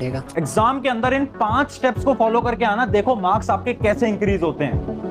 पड़ेगा। एग्जाम के अंदर इन 5 स्टेप्स को फॉलो करके आना, देखो मार्क्स आपके कैसे इंक्रीज होते हैं।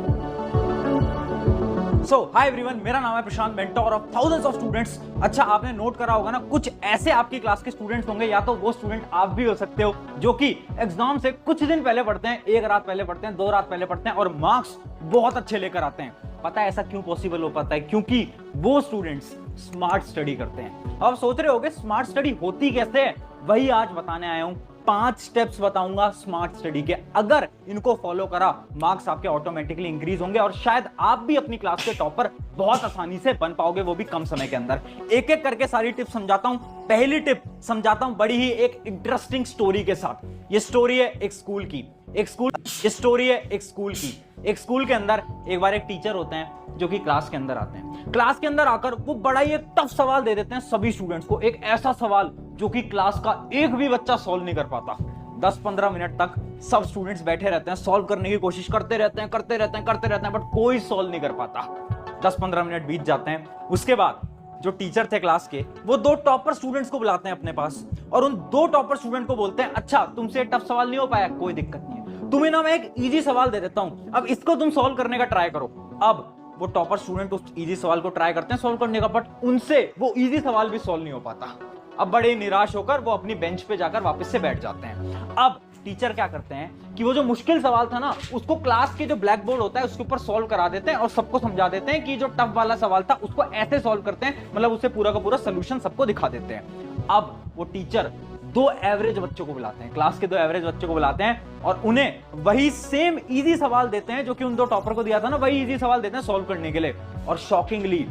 सो हाय एवरीवन, मेरा नाम है Prashant, mentor of thousands of students. अच्छा, आपने नोट करा होगा ना, कुछ ऐसे आपकी क्लास के स्टूडेंट्स होंगे, या तो वो स्टूडेंट आप भी हो सकते हो, जो कि एग्जाम से कुछ दिन पहले पढ़ते हैं, 1 रात पहले पढ़ते हैं, 2 रात पहले पढ़ते हैं और मार्क्स बहुत अच्छे लेकर आते हैं। पता है ऐसा क्यों पॉसिबल हो पाता है? क्योंकि वो स्टूडेंट्स स्मार्ट स्टडी करते हैं। अब सोच रहे होगे स्मार्ट स्टडी होती कैसे है, वही आज बताने आया हूं। 5 स्टेप्स बताऊंगा स्मार्ट स्टडी के, अगर इनको फॉलो करा मार्क्स आपके ऑटोमेटिकली इंक्रीज होंगे और शायद आप भी अपनी क्लास के टॉपर बहुत आसानी से बन पाओगे, वो भी कम समय के अंदर। एक एक करके सारी टिप्स समझाता हूं। पहली टिप समझाता हूं बड़ी ही एक इंटरेस्टिंग स्टोरी के साथ। ये स्टोरी है एक स्कूल की। एक स्कूल के अंदर एक बार एक टीचर होते हैं जो कि क्लास के अंदर आते हैं। क्लास के अंदर आकर वो बड़ा ही एक टफ सवाल दे देते हैं सभी स्टूडेंट्स को, एक ऐसा सवाल जो कि क्लास का एक भी बच्चा सॉल्व नहीं कर पाता। 10-15 मिनट तक सब स्टूडेंट्स बैठे रहते हैं, सॉल्व करने की कोशिश करते रहते हैं, बट कोई सॉल्व नहीं कर पाता। 10-15 मिनट बीत जाते हैं। उसके बाद जो टीचर थे क्लास के, वो 2 टॉपर स्टूडेंट्स को बुलाते हैं अपने पास और उन 2 टॉपर स्टूडेंट को बोलते हैं, अच्छा तुमसे टफ सवाल नहीं हो पाया, कोई दिक्कत नहीं है, तुम्हें ना मैं एक इजी सवाल दे देता हूं, अब इसको तुम सॉल्व करने का ट्राई करो। अब वो टॉपर स्टूडेंट उस इजी सवाल को ट्राई करते हैं सॉल्व करने का, बट उनसे वो इजी सवाल भी सॉल्व नहीं हो पाता। अब बड़े निराश होकर वो अपनी बेंच पे जाकर वापस से बैठ जाते हैं। अब टीचर क्या करते हैं कि वो जो मुश्किल सवाल था ना, उसको क्लास के जो ब्लैक बोर्ड होता है उसके ऊपर सॉल्व करा देते हैं और सबको समझा देते हैं कि जो टफ वाला सवाल था उसको ऐसे सॉल्व करते हैं, मतलब उसे पूरा का पूरा सोल्यूशन सबको दिखा देते हैं। अब वो टीचर 2 एवरेज बच्चों को बुलाते हैं, क्लास के 2 एवरेज बच्चों को बुलाते हैं और उन्हें वही सेम इजी सवाल देते हैं जो कि उन 2 टॉपर को दिया था ना, वही इजी सवाल देते हैं सॉल्व करने के लिए। और शॉकिंगली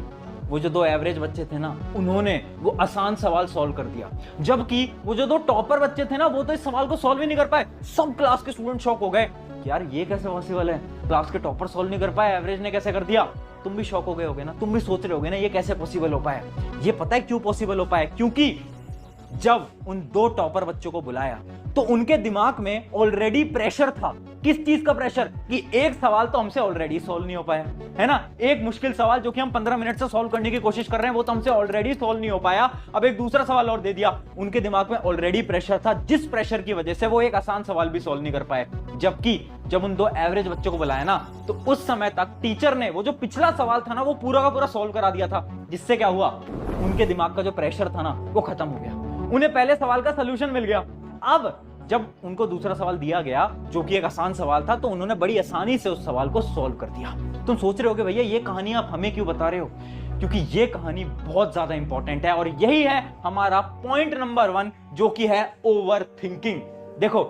वो जो 2 एवरेज बच्चे थे ना, उन्होंने वो आसान सवाल सॉल्व कर दिया, जबकि वो जो 2 टॉपर बच्चे थे ना, वो तो इस सवाल को सॉल्व ही नहीं कर पाए। सब क्लास के स्टूडेंट शॉक हो गए, यार ये कैसे पॉसिबल है, क्लास के टॉपर सॉल्व नहीं कर पाए, एवरेज ने कैसे कर दिया। तुम भी शॉक हो गए होगे ना, तुम भी सोच रहे होगे ना ये कैसे पॉसिबल हो पाया। ये पता है क्यों पॉसिबल हो पाया? क्योंकि जब उन 2 टॉपर बच्चों को बुलाया तो उनके दिमाग में ऑलरेडी प्रेशर था। किस चीज का प्रेशर? कि एक सवाल तो हमसे ऑलरेडी सॉल्व नहीं हो पाया, है ना, एक मुश्किल सवाल जो कि हम 15 मिनट से सॉल्व करने की कोशिश कर रहे हैं वो तो हमसे ऑलरेडी सॉल्व नहीं हो पाया, अब एक दूसरा सवाल और दे दिया। उनके दिमाग में ऑलरेडी प्रेशर था, जिस प्रेशर की वजह से वो एक आसान सवाल भी सॉल्व नहीं कर पाए। जबकि जब उन 2 एवरेज बच्चों को बुलाया ना, तो उस समय तक टीचर ने वो जो पिछला सवाल था ना, वो पूरा का पूरा सॉल्व करा दिया था, जिससे क्या हुआ, उनके दिमाग का जो प्रेशर था ना वो खत्म हो गया, उन्हें पहले सवाल का सलूशन मिल गया। अब जब उनको दूसरा सवाल दिया गया जो कि एक आसान सवाल था, तो उन्होंने बड़ी आसानी से उस सवाल को सॉल्व कर दिया। तुम सोच रहे होगे भैया ये कहानी आप हमें क्यों बता रहे हो? क्योंकि ये कहानी बहुत ज्यादा इंपॉर्टेंट है और यही है हमारा पॉइंट नंबर 1, जो कि है ओवर थिंकिंग। देखो,